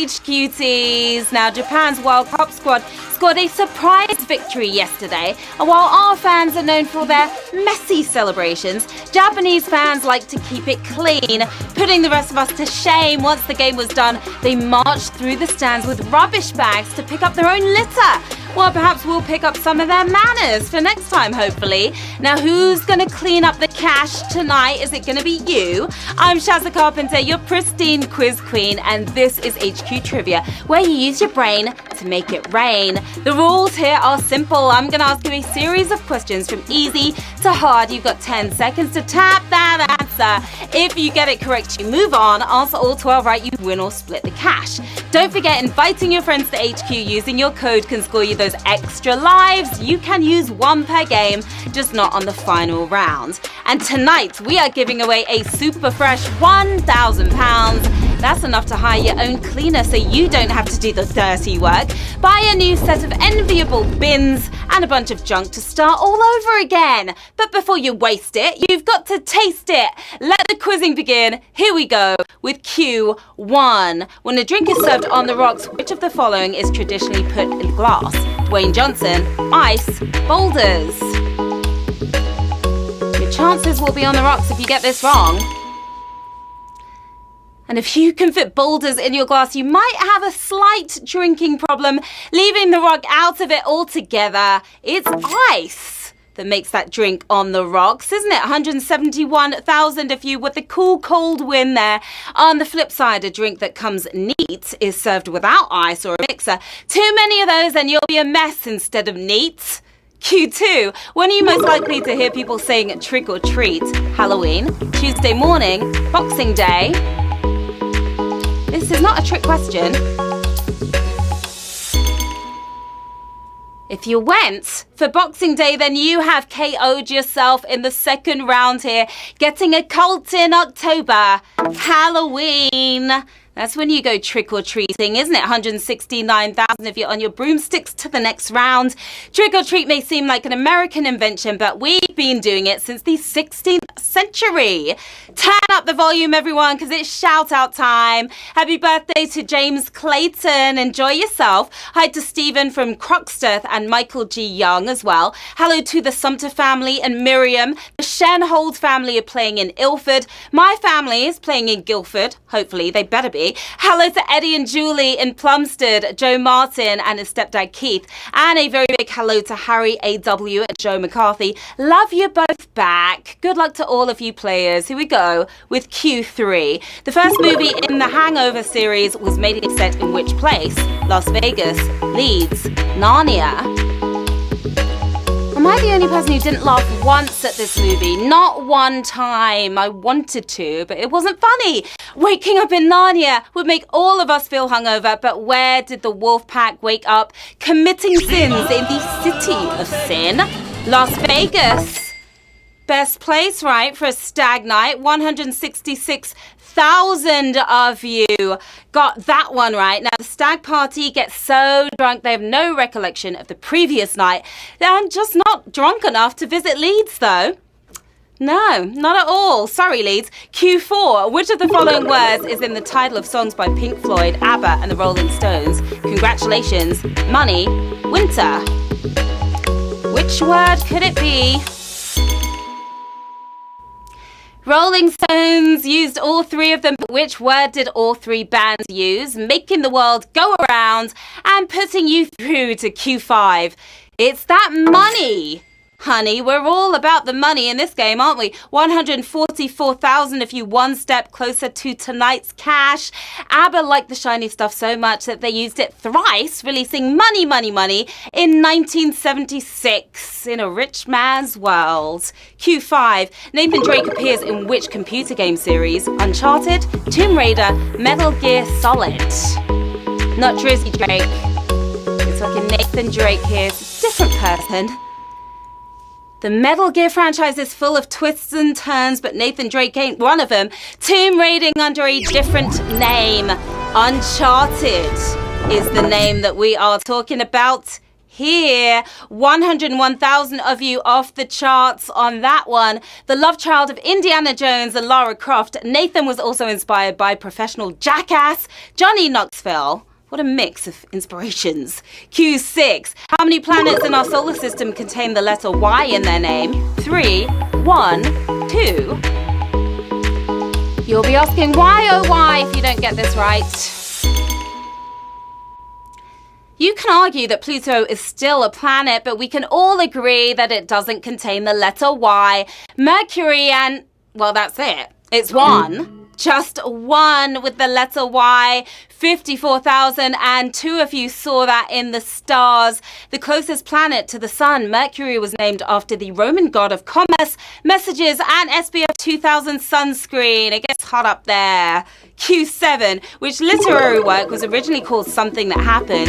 HQTs. Now, Japan's World Cup squad scored a surprise victory yesterday. And while our fans are known for their messy celebrations, Japanese fans like to keep it clean, putting the rest of us to shame. Once the game was done, they marched through the stands with rubbish bags to pick up their own litter. Well, perhaps we'll pick up some of their manners for next time, hopefully. Now, who's going to clean up the cash tonight? Is it going to be you? I'm Shazza Carpenter, your pristine quiz queen, and this is HQ Trivia, where you use your brain to make it rain. The rules here are simple. I'm going to ask you a series of questions from easy to hard. You've got 10 seconds to tap that answer. If you get it correct, you move on. Answer all 12 right, you win or split the cash. Don't forget, inviting your friends to HQ using your code can score you those extra lives. You can use one per game, just not on the final round. And tonight, we are giving away a super fresh £1,000. That's enough to hire your own cleaner so you don't have to do the dirty work. Buy a new set of enviable bins and a bunch of junk to start all over again. But before you waste it, you've got to taste it. Let the quizzing begin. Here we go with Q1. When a drink is served on the rocks, which of the following is traditionally put in glass? Dwayne Johnson, ice, boulders. Your chances will be on the rocks if you get this wrong. And if you can fit boulders in your glass, you might have a slight drinking problem, leaving the rock out of it altogether. It's ice that makes that drink on the rocks, isn't it? 171,000 if you with the cool, cold wind there. On the flip side, a drink that comes neat is served without ice or a mixer. Too many of those and you'll be a mess instead of neat. Q2, when are you most likely to hear people saying trick or treat? Halloween, Tuesday morning, Boxing Day. This is not a trick question. If you went for Boxing Day, then you have KO'd yourself in the second round here, getting a cult in October. Halloween. That's when you go trick-or-treating, isn't it? 169,000 if you're on your broomsticks to the next round. Trick-or-treat may seem like an American invention, but we've been doing it since the 16th century. Turn up the volume, everyone, because it's shout-out time. Happy birthday to James Clayton. Enjoy yourself. Hi to Stephen from Croxteth and Michael G. Young as well. Hello to the Sumter family and Miriam. The Shenhold family are playing in Ilford. My family is playing in Guildford. Hopefully, they better be. Hello to Eddie and Julie in Plumstead, Joe Martin and his stepdad Keith, and a very big hello to Harry A.W. and Joe McCarthy. Love you both back. Good luck to all of you players. Here we go with Q3. The first movie in the Hangover series was made set in which place? Las Vegas, Leeds, Narnia. Am I the only person who didn't laugh once at this movie? Not one time. I wanted to, but it wasn't funny. Waking up in Narnia would make all of us feel hungover, but where did the wolf pack wake up? Committing sins in the city of sin, Las Vegas. Best place, right, for a stag night. 166,000 of you got that one right. Now, the stag party gets so drunk they have no recollection of the previous night. They're just not drunk enough to visit Leeds, though. No, not at all. Sorry, Leeds. Q4. Which of the following words is in the title of songs by Pink Floyd, ABBA, and the Rolling Stones? Congratulations, money, winter. Which word could it be? Rolling Stones used all three of them, but which word did all three bands use? Making the world go around and putting you through to Q5. It's that money. Honey, we're all about the money in this game, aren't we? 144,000 if you one step closer to tonight's cash. ABBA liked the shiny stuff so much that they used it thrice, releasing Money, Money, Money in 1976 in a rich man's world. Q5. Nathan Drake appears in which computer game series? Uncharted, Tomb Raider, Metal Gear Solid. Not Drizzy Drake. It's like a Nathan Drake here. It's a different person. The Metal Gear franchise is full of twists and turns, but Nathan Drake ain't one of them. Tomb Raiding under a different name. Uncharted is the name that we are talking about here. 101,000 of you off the charts on that one. The love child of Indiana Jones and Lara Croft. Nathan was also inspired by professional jackass Johnny Knoxville. What a mix of inspirations. Q6. How many planets in our solar system contain the letter Y in their name? 3, 1, 2. You'll be asking why, oh why, if you don't get this right. You can argue that Pluto is still a planet, but we can all agree that it doesn't contain the letter Y. Mercury and, well, that's it. It's one. Just one with the letter Y. 54,002 of you saw that in the stars. The closest planet to the sun, Mercury, was named after the Roman god of commerce, messages, and SPF 2000 sunscreen. It gets hot up there. Q7, which literary work was originally called Something That Happened.